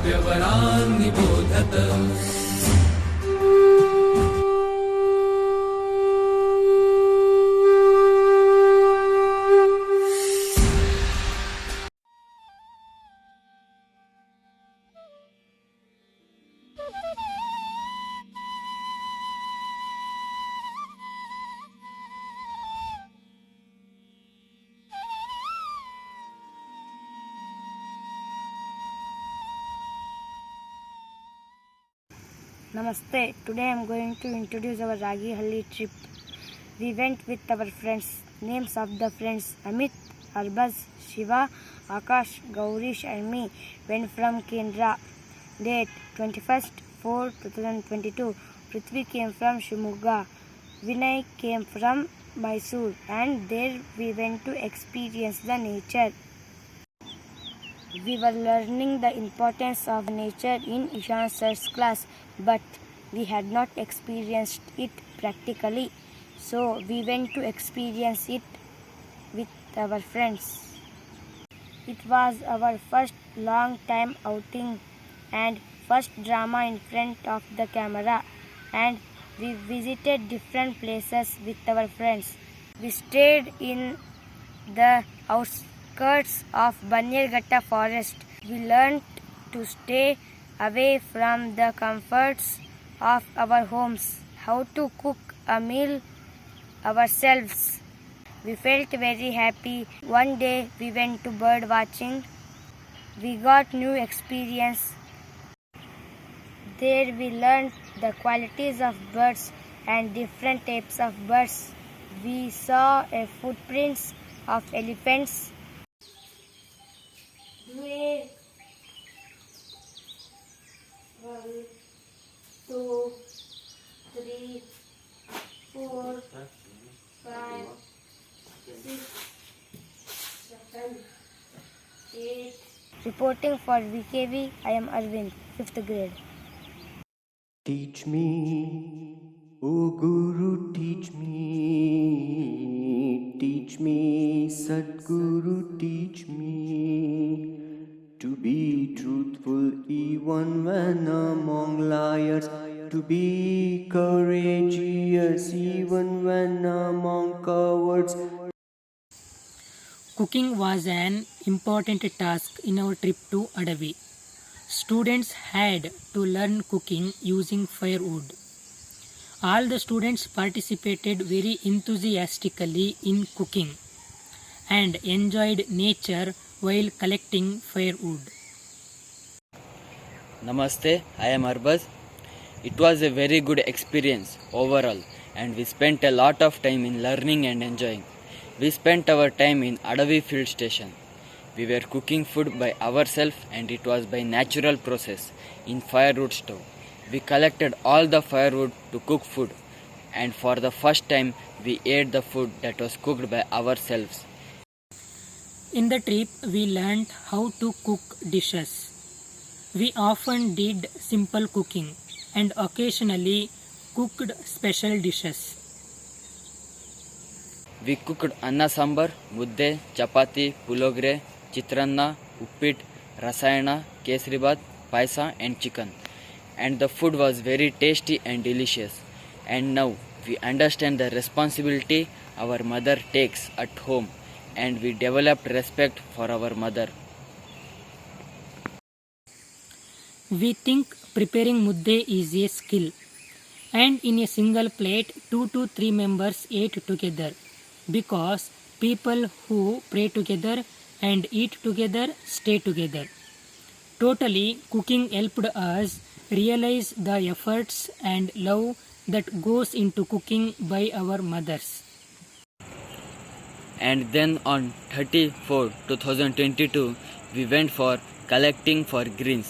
काव्यवरान् निबोधत। Namaste. Today I am going to introduce our Ragi Halli trip. We went with our friends. Names of the friends: Amit, Arbaz, Shiva, Akash, Gaurish and me went from Kendra. Date 21st/4/2022. Prithvi came from Shimoga. Vinay came from Mysore, and there we went to experience the nature. We were learning the importance of nature in Ishan Sir's class, but we had not experienced it practically. So we went to experience it with our friends. It was our first long time outing and first drama in front of the camera, and we visited different places with our friends. We stayed in the outskirts of Bannerghatta forest. We learned to stay away from the comforts of our homes, how to cook a meal ourselves. We felt very happy. One day we went to bird watching. We got new experience. There we learned the qualities of birds and different types of birds. We saw footprints of elephants. 1, 2, 3, 4, 5, 6, 7, 8. Reporting for VKV, I am Arvind, 5th grade. Teach me, O Guru, teach me. Teach me, Sadguru, teach me. To be truthful even when among liars. To be courageous even when among cowards. Cooking was an important task in our trip to Adavi. Students had to learn cooking using firewood. All the students participated very enthusiastically in cooking and enjoyed nature while collecting firewood. Namaste, I am Arbaz. It was a very good experience overall, and we spent a lot of time in learning and enjoying. We spent our time in Adavi field station. We were cooking food by ourselves, and it was by natural process in firewood stove. We collected all the firewood to cook food, and for the first time we ate the food that was cooked by ourselves. In the trip, we learned how to cook dishes. We often did simple cooking and occasionally cooked special dishes. We cooked anna sambar, mudde, chapati, pulogre, chitranna, uppit, rasayana, kesribat, paisa and chicken. And the food was very tasty and delicious. And now we understand the responsibility our mother takes at home, and we developed respect for our mother. We think preparing mudde is a skill, and in a single plate 2 to 3 members ate together, because people who pray together and eat together stay together. Totally, cooking helped us realize the efforts and love that goes into cooking by our mothers. And then on 30/4/2022, we went for collecting for greens.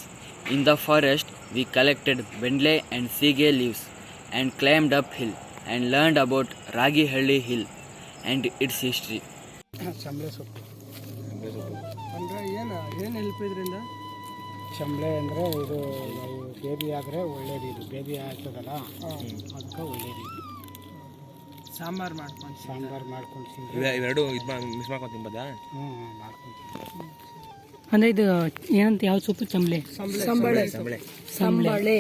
In the forest, we collected bendle and sige leaves and climbed uphill and learned about Ragi Halli Hill and its history. ಶಂಬಳೆ ಸೊಪ್ಪು ಅಂದರೆ ಏನು help ಇದರಿಂದ? ಶಂಬಳೆ ಅಂದರೆ ಇದು ನಾವು baby ಆದರೆ ಒಳ್ಳೇದು, ಇದು ಬೇಬಿ ಆಗ್ತದಲ್ಲ ಅದಕ್ಕೆ ಒಳ್ಳೇದು. ಸಾಂಬಾರು ಮಾಡ್ಕೊಂಡು ತಿಂದರೆ ಇವೆರಡು ಇದು ಮಿಕ್ಸ್ ಮಾಡ್ಕೊಂಡು ತಿನ್ಬೋದಾ? ಮಾಡ್ಕೊಂಡು ಅಂದರೆ ಇದು ಏನಂತ ಯಾವ ಸೊಪ್ಪು? ಚಂಬಳೆ. ಸಂಬಳೆ.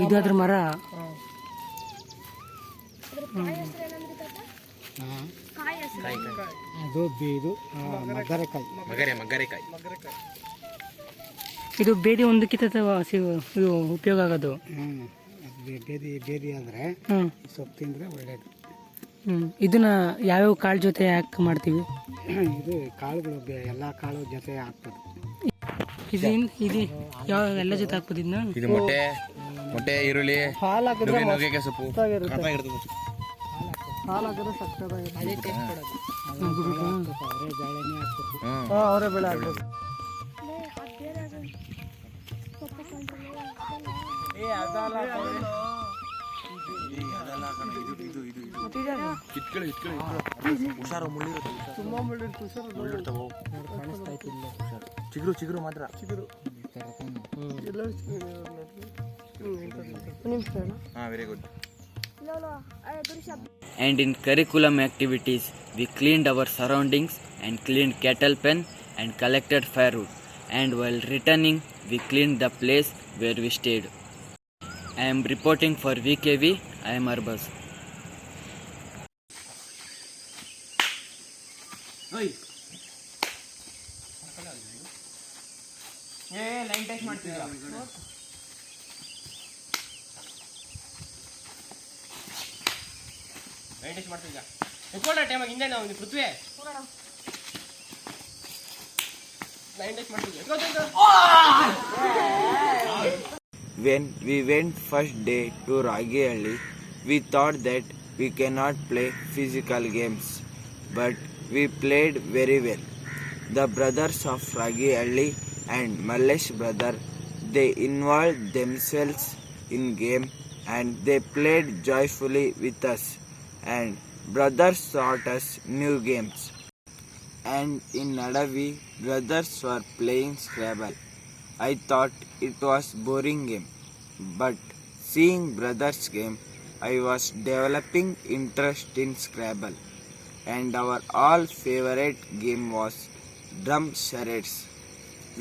ಇದು ಅದ್ರ ಮರ. ಅದು ಇದು ಮಗರೆಕಾಯಿ. ಇದು ಬೇದಿ ಒಂದಕ್ಕಿಂತ ಇದು ಉಪಯೋಗ ಆಗೋದು. ಬೇದಿ ಆದರೆ ಸೊಪ್ಪು ತಿಂದರೆ ಒಳ್ಳೆಯದು. ಇದನ್ನ ಯಾವ್ಯಾವ ಕಾಳು ಜೊತೆ ಹಾಕಿ ಮಾಡ್ತೀವಿ? ಇದು ಕಾಳುಗಳು ಎಲ್ಲ ಕಾಳು ಜೊತೆ ಹಾಕ್ಬೋದು. ಇದು ಯಾವ ಎಲ್ಲ ಜೊತೆ ಹಾಕ್ಬೋದು ಇದನ್ನ? ಇದು ಮೊಟ್ಟೆ ಈರುಳ್ಳಿ ಹಾಲು ಹಾಕಿದ್ರೆ ನುಗ್ಗೆ ಸೊಪ್ಪು ಹಾಲು ಹಾಕಿದ್ರೆ ಸಕ್ಕತ್ತಾಗಿರುತ್ತೆ. ಅವರೇ ಬೆಳೆ ಹಾಕ್ಬೋದು. ಹುಷಾರು ತುಂಬಾ ಮುಳ್ಳಿರುತ್ತೆ. ಚಿಗುರು ಮಾತ್ರ very good. And in curriculum activities, we cleaned our surroundings and cleaned cattle pen and collected firewood. And while returning, we cleaned the place where we stayed. I am reporting for VKV. I am Arbaz. When we went first day to Ragihalli, we thought that we cannot play physical games, but we played very well. The brothers of Ragihalli and Mallesh brother, they involved themselves in game and they played joyfully with us, and brothers taught us new games. And in Adavi, brothers were playing Scrabble. I thought it was boring game, but seeing brothers game, I was developing interest in Scrabble. And our all favorite game was drum charades.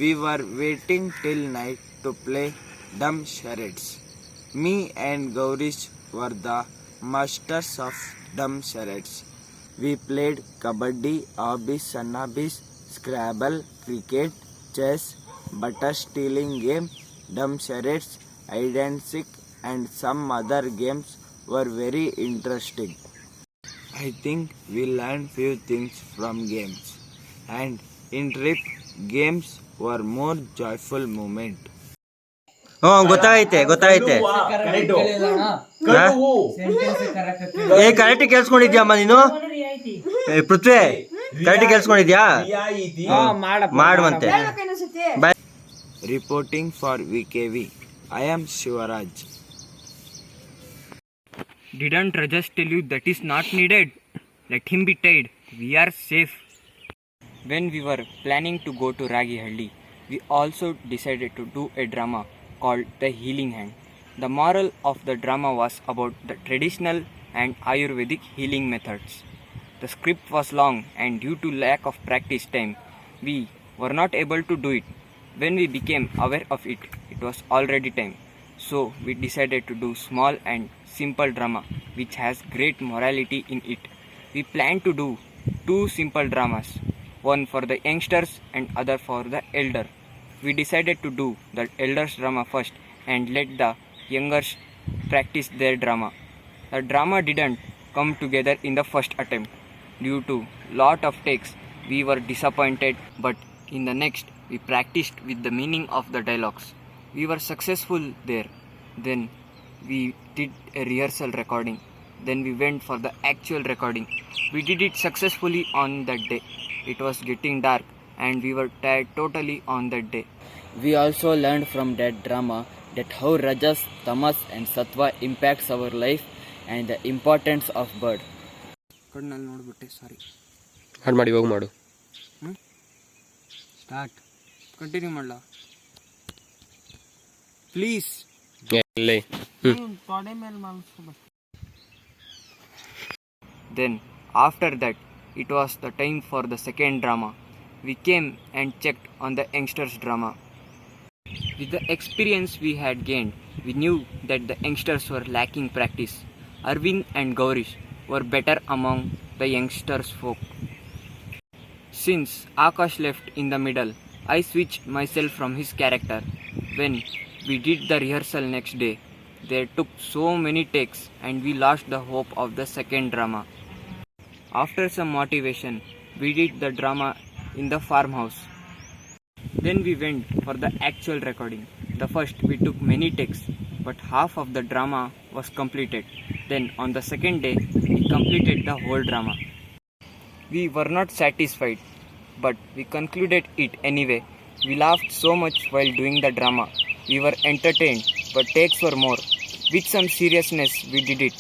We were waiting till night to play drum charades. Me and Gaurish were the masters of drum charades. We played kabaddi, abis, sannabis, Scrabble, cricket, chess, butter stealing game, drum charades, hide and seek, and some other games were very interesting. I think we learned few things from games, and in trip, games were more joyful moment. ಗೊತ್ತಾಗೈತೆ correct ಕೇಳಿಸ್ಕೊಂಡಿದ್ಯಮ್ಮ ನೀನು? Prithvi correct ಕೇಳಿಸ್ಕೊಂಡಿದ್ಯಾ? ಮಾಡುವಂತೆ. Reporting for VKV, I am Shivaraj. Didn't Rajas tell you that is not needed? Let him be tied. We are safe. When we were planning to go to Ragihalli, we also decided to do a drama called The Healing Hand. The moral of the drama was about the traditional and Ayurvedic healing methods. The script was long, and due to lack of practice time, we were not able to do it. When we became aware of it, it was already time. So we decided to do small and simple drama which has great morality in it. We planned to do 2 simple dramas, one for the youngsters and other for the elder. We decided to do the elders drama first and let the youngers practice their drama. The drama didn't come together in the first attempt. Due to lot of takes, we were disappointed, but in the next we practiced with the meaning of the dialogues. We were successful there. Then we did a rehearsal recording. Then we went for the actual recording. We did it successfully on that day. It was getting dark and we were tired totally on that day. We also learned from that drama that how Rajas, Tamas and Sattva impacts our life and the importance of bird. ಕಣ್ಣಲ್ಲಿ ನೋಡ್ಬಿಟ್ಟೆ, ಸಾರಿ. ಹಾಡು ಮಾಡಿ ಹೋಗಿ ಮಾಡು. Start. Continue ಮಾಡಲ please. Then after that, it was the time for the second drama. we came and checked on the youngsters' drama. With the experience we had gained, we knew that the youngsters were lacking practice. Arvind and Gaurish were better among the youngsters folk. Since Akash left in the middle, I switched myself from his character. When we did the rehearsal next day, there took so many takes and we lost the hope of the second drama. After some motivation, we did the drama in the farmhouse. Then we went for the actual recording. The first we took many takes, but half of the drama was completed. Then on the second day, we completed the whole drama. We were not satisfied, but we concluded it anyway. We laughed so much while doing the drama. We were entertained, but takes were more. With some seriousness, we did it.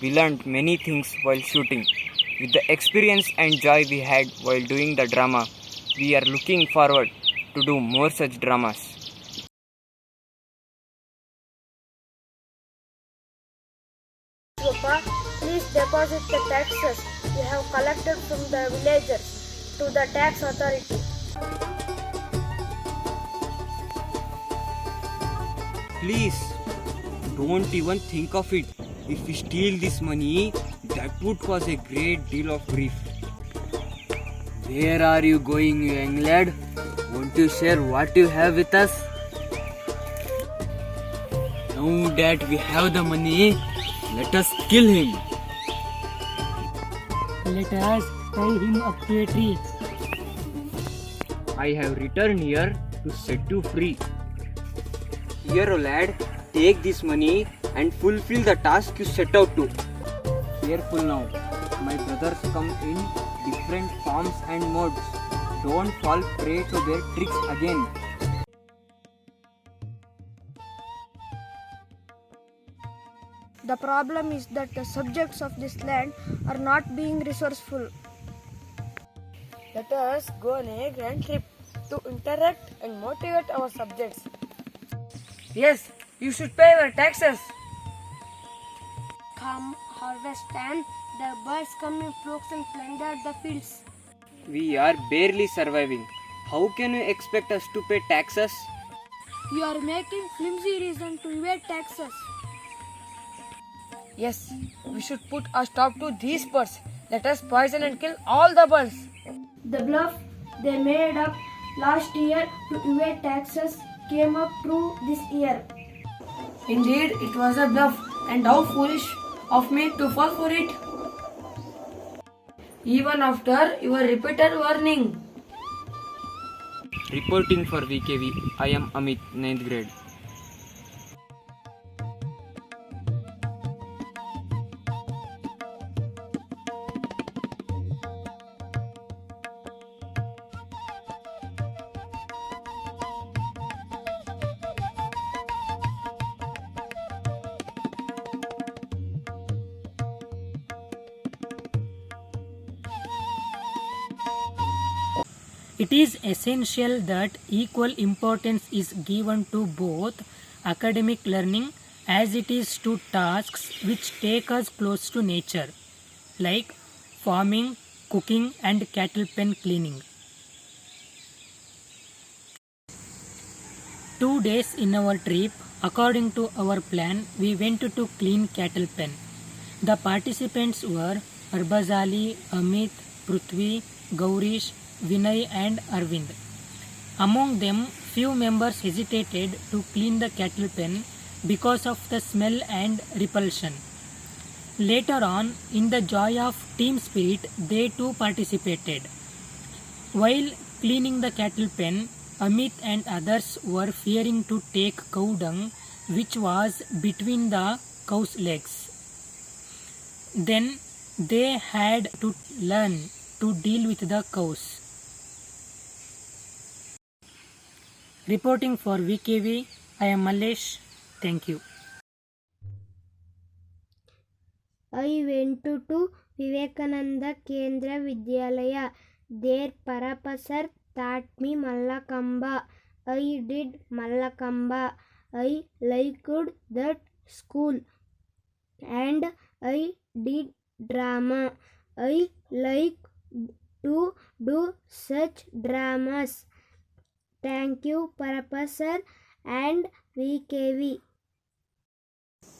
We learned many things while shooting. With the experience and joy we had while doing the drama, we are looking forward to do more such dramas. Rupa, please deposit the taxes you have collected from the villagers to the tax authority. Please, don't even think of it. If we steal this money, that would cause a great deal of grief. Where are you going, you young lad? Won't you share what you have with us? Now that we have the money, let us kill him. Let us tie him up to a tree. I have returned here to set you free. Here, O lad, take this money and fulfill the task you set out to. Careful now, my brothers come in different forms and modes. Don't fall prey to their tricks again. The problem is that the subjects of this land are not being resourceful. Let us go on a grand trip to interact and motivate our subjects. Yes, you should pay your taxes. Come harvest time, the birds come in flocks and plunder the fields. We are barely surviving. How can you expect us to pay taxes? You are making flimsy reason to evade taxes. Yes, we should put a stop to these birds. Let us poison and kill all the birds. The bluff they made up last year to evade taxes came up true this year. Indeed, it was a bluff, and how foolish of me to fall for it. Even after your repeated warning. Reporting for VKV, I am Amit, 9th grade. It is essential that equal importance is given to both academic learning as it is to tasks which take us close to nature, like farming, cooking and cattle pen cleaning. 2 days in our trip, according to our plan, we went to clean cattle pen. The participants were Arbazali, Amit, Prithvi, Gaurish, Vinay and Arvind. Among them, few members hesitated to clean the cattle pen because of the smell and repulsion. Later on, in the joy of team spirit, they too participated. While cleaning the cattle pen, Amit and others were fearing to take cow dung which was between the cow's legs. Then they had to learn to deal with the cows. Reporting for VKV, I am Malesh. Thank you. I went to Vivekananda Kendra Vidyalaya. Their professor taught me Mallakamba. I did Mallakamba. I liked that school and I did drama. I like to do such dramas. Thank you, Professor and VKV.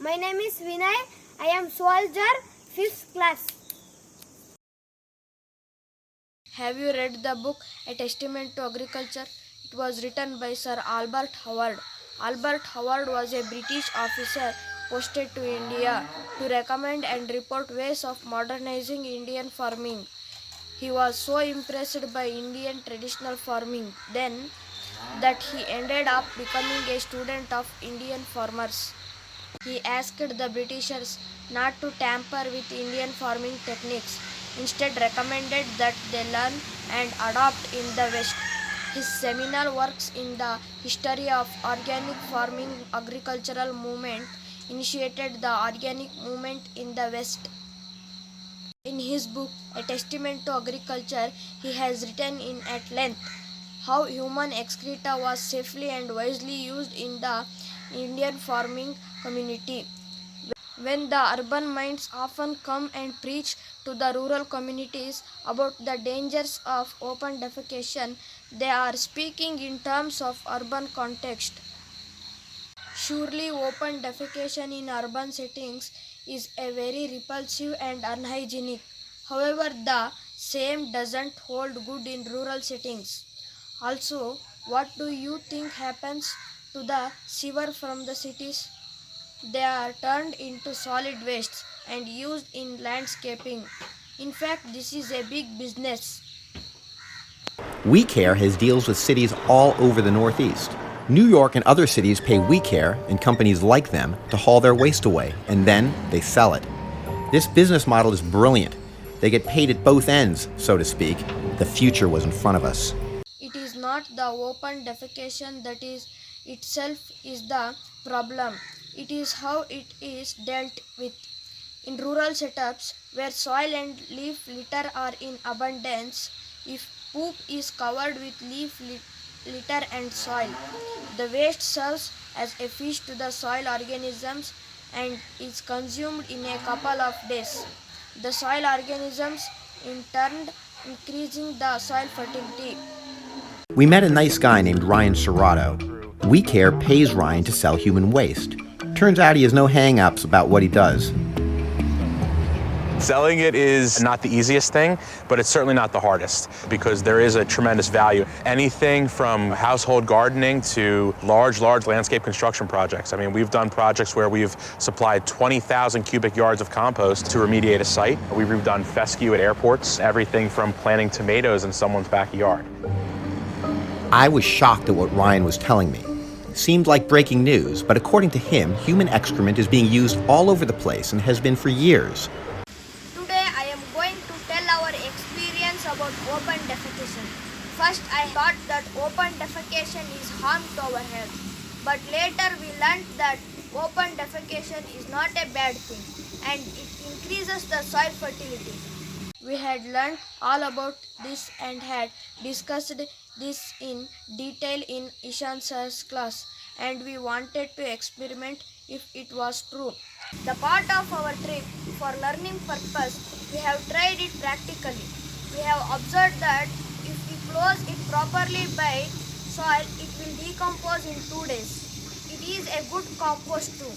My name is Vinay. I am soldier, 5th class. Have you read the book A Testament to Agriculture? It was written by Sir Albert Howard. Albert Howard was a British officer posted to India to recommend and report ways of modernizing Indian farming. He was so impressed by Indian traditional farming then that he ended up becoming a student of Indian farmers. He asked the Britishers not to tamper with Indian farming techniques, instead recommended that they learn and adopt in the West. His seminal works in the history of organic farming agricultural movement initiated the organic movement in the West. In his book, A Testament to Agriculture, he has written in at length how human excreta was safely and wisely used in the Indian farming community. When the urban minds often come and preach to the rural communities about the dangers of open defecation, they are speaking in terms of urban context. Surely open defecation in urban settings is a very repulsive and unhygienic. However, the same doesn't hold good in rural settings. Also, what do you think happens to the sewer from the cities? They are turned into solid wastes and used in landscaping. In fact, this is a big business. WeCare has deals with cities all over the Northeast. New York and other cities pay WeCare and companies like them to haul their waste away, and then they sell it. This business model is brilliant. They get paid at both ends, so to speak. The future was in front of us. It is not the open defecation that is itself is the problem. It is how it is dealt with. In rural setups where soil and leaf litter are in abundance, if poop is covered with leaf litter and soil, the waste serves as a fish to the soil organisms and is consumed in a couple of days. The soil organisms in turn increasing the soil fertility. We met a nice guy named Ryan Serrato. WeCare pays Ryan to sell human waste. Turns out he has no hang-ups about what he does. Selling it is not the easiest thing, but it's certainly not the hardest because there is a tremendous value. Anything from household gardening to large landscape construction projects. I mean, we've done projects where we've supplied 20,000 cubic yards of compost to remediate a site. We've done fescue at airports, everything from planting tomatoes in someone's backyard. I was shocked at what Ryan was telling me. Seemed like breaking news, but according to him, human excrement is being used all over the place and has been for years. Today I am going to tell our experience about open defecation. First I thought that open defecation is harm to our health, but later we learned that open defecation is not a bad thing and it increases the soil fertility. We had learned all about this and had discussed this in detail in Ishan sir's class, and we wanted to experiment if it was true. The part of our trip for learning purpose, we have tried it practically. We have observed that if we close it properly by soil, it will decompose in 2 days. It is a good compost too.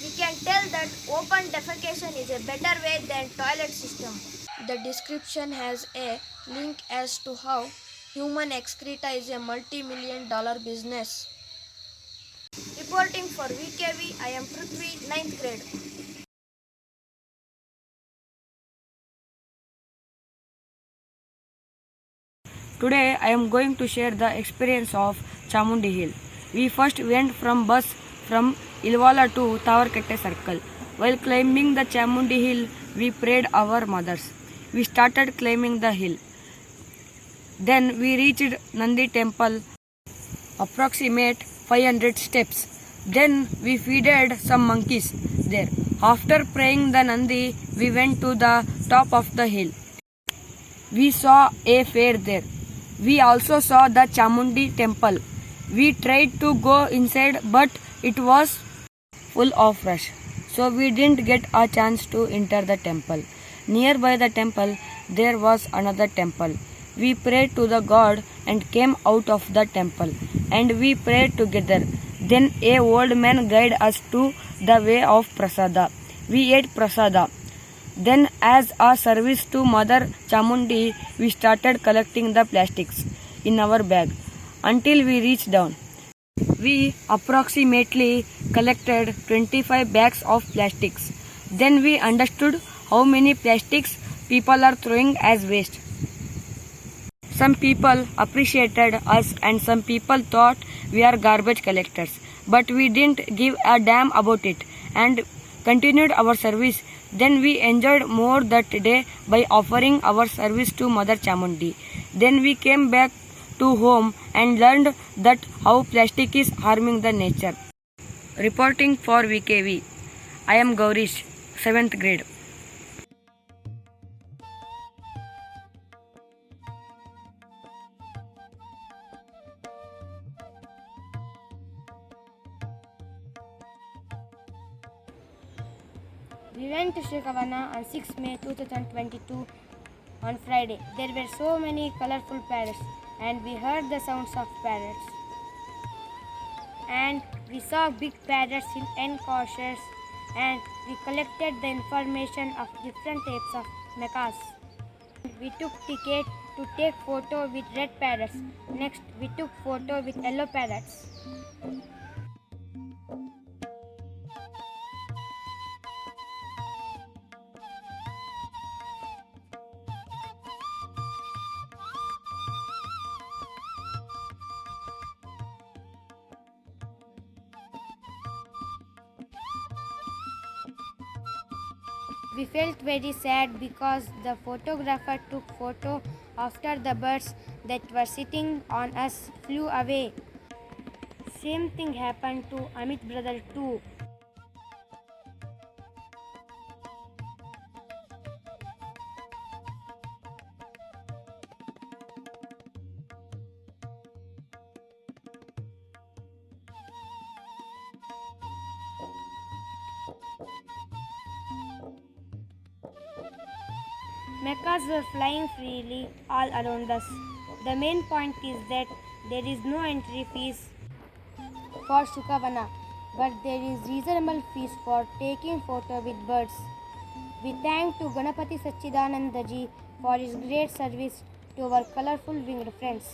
We can tell that open defecation is a better way than toilet system. The description has a link as to how human excreta is a multi-million-dollar business. Reporting for VKV, I am Prithvi, 9th grade. Today I am going to share the experience of Chamundi Hill. We first went from bus from Ilwala to Tavarkette Circle. While climbing the Chamundi Hill, we prayed our mothers. We started climbing the hill. Then we reached Nandi temple, approximate 500 steps. Then we feeded some monkeys there. After praying the Nandi, we went to the top of the hill. We saw a fair there. We also saw the Chamundi temple. We tried to go inside, but it was full of rush, so we didn't get a chance to enter the temple. Nearby the temple, there was another temple. We prayed to the God and came out of the temple, and we prayed together. Then a old man guided us to the way of prasada. We ate prasada. Then, as a service to Mother Chamundi, we started collecting the plastics in our bag until we reached down. We approximately collected 25 bags of plastics. Then we understood how many plastics people are throwing as waste. Some people appreciated us and some people thought we are garbage collectors. But we didn't give a damn about it and continued our service. Then we enjoyed more that day by offering our service to Mother Chamundi. Then we came back to home and learned that how plastic is harming the nature. Reporting for VKV, I am Gaurish, 7th grade. We went to Shikavana on 6 May 2022 on Friday. There were so many colorful parrots and we heard the sounds of parrots. And we saw big parrots in enclosures and we collected the information of different types of macaws. We took ticket to take photo with red parrots. Next, we took photo with yellow parrots. We felt very sad because the photographer took photo after the birds that were sitting on us flew away. Same thing happened to Amit's brother too. Macaws were flying freely all around us. The main point is that there is no entry fees for Shukavana, but there is reasonable fees for taking photo with birds. We thank to Ganapati Sachidanandaji for his great service to our colorful winged friends.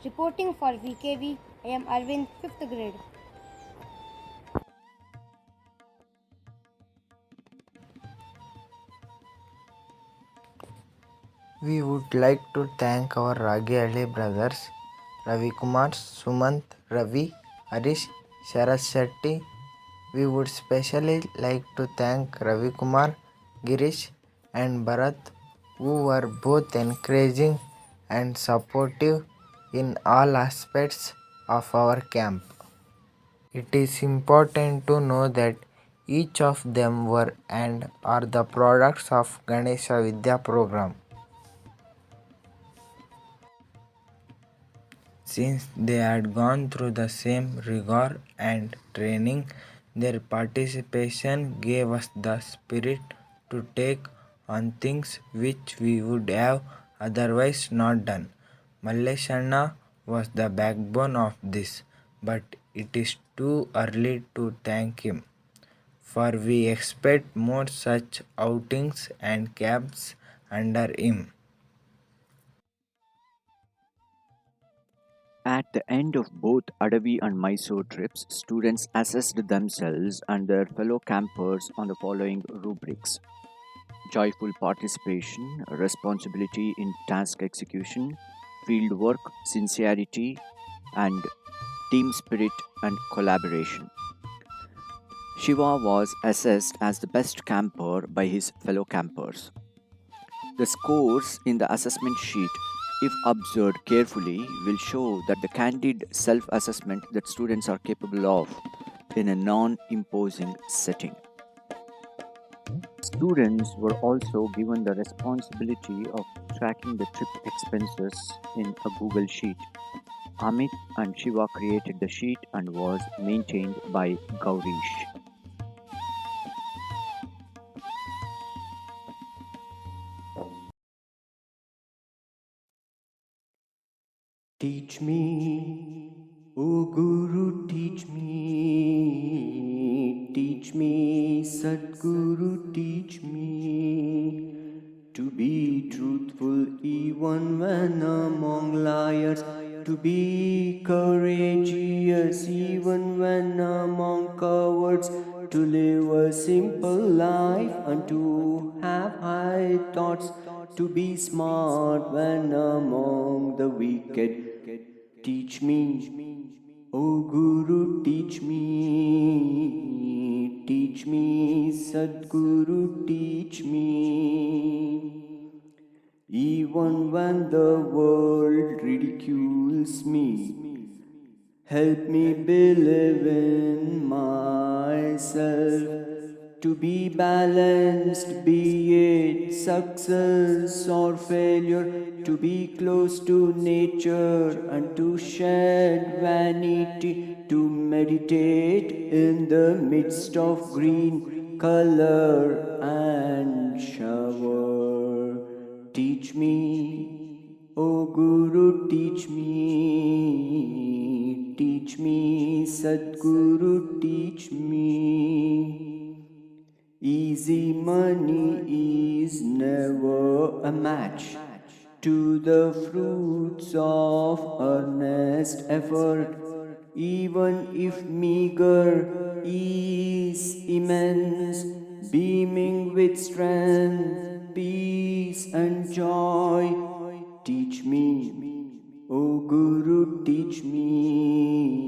Reporting for VKV, I am Arvind, 5th grade. We would like to thank our Ragihalli brothers Ravi Kumar, Sumant, Ravi, Harish, Sharat Shetty. We would especially like to thank Ravi Kumar, Girish and Bharat, who were both encouraging and supportive in all aspects of our camp. It is important to know that each of them were and are the products of Ganesha Vidya program. Since they had gone through the same rigor and training, their participation gave us the spirit to take on things which we would have otherwise not done. Malleshanna was the backbone of this, but it is too early to thank him, for we expect more such outings and camps under him. At the end of both Adavi and Mysore trips, students assessed themselves and their fellow campers on the following rubrics: joyful participation, responsibility in task execution, field work, sincerity, and team spirit and collaboration. Shiva was assessed as the best camper by his fellow campers. The scores in the assessment sheet, if observed carefully, will show that the candid self assessment that students are capable of in a non imposing setting. Students were also given the responsibility of tracking the trip expenses in a Google Sheet. Amit and Shiva created the sheet and was maintained by Gaurish. Teach me, O Guru, teach me, Sadguru, teach me to be truthful even when among liars, to be courageous even when among cowards, to live a simple life and to have high thoughts, to be smart when among the wicked. Teach me, O Guru, teach me, Sadguru, teach me. Even when the world ridicules me, help me believe in myself. To be balanced, be it success or failure, to be close to nature and to shed vanity, to meditate in the midst of green color and shower. Teach me, O Guru, teach me, Sadguru, teach me. Easy money is never a match to the fruits of earnest effort, even if meager is immense, beaming with strength, peace and joy. Teach me, O Guru, teach me,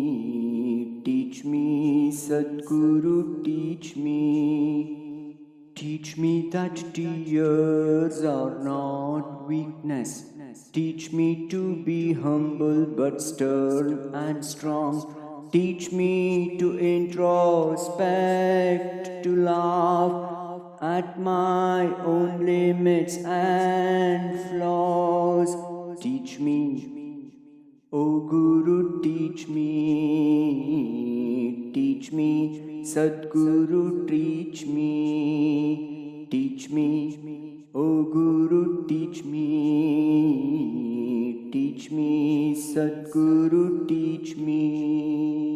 Sadguru, teach me. Teach me that tears are not weakness. Teach me to be humble but stern and strong. Teach me to introspect, to laugh at my own limits and flaws. Teach me, O Guru, teach me, Sadguru, teach me, O Guru, teach me, Sadguru, teach me.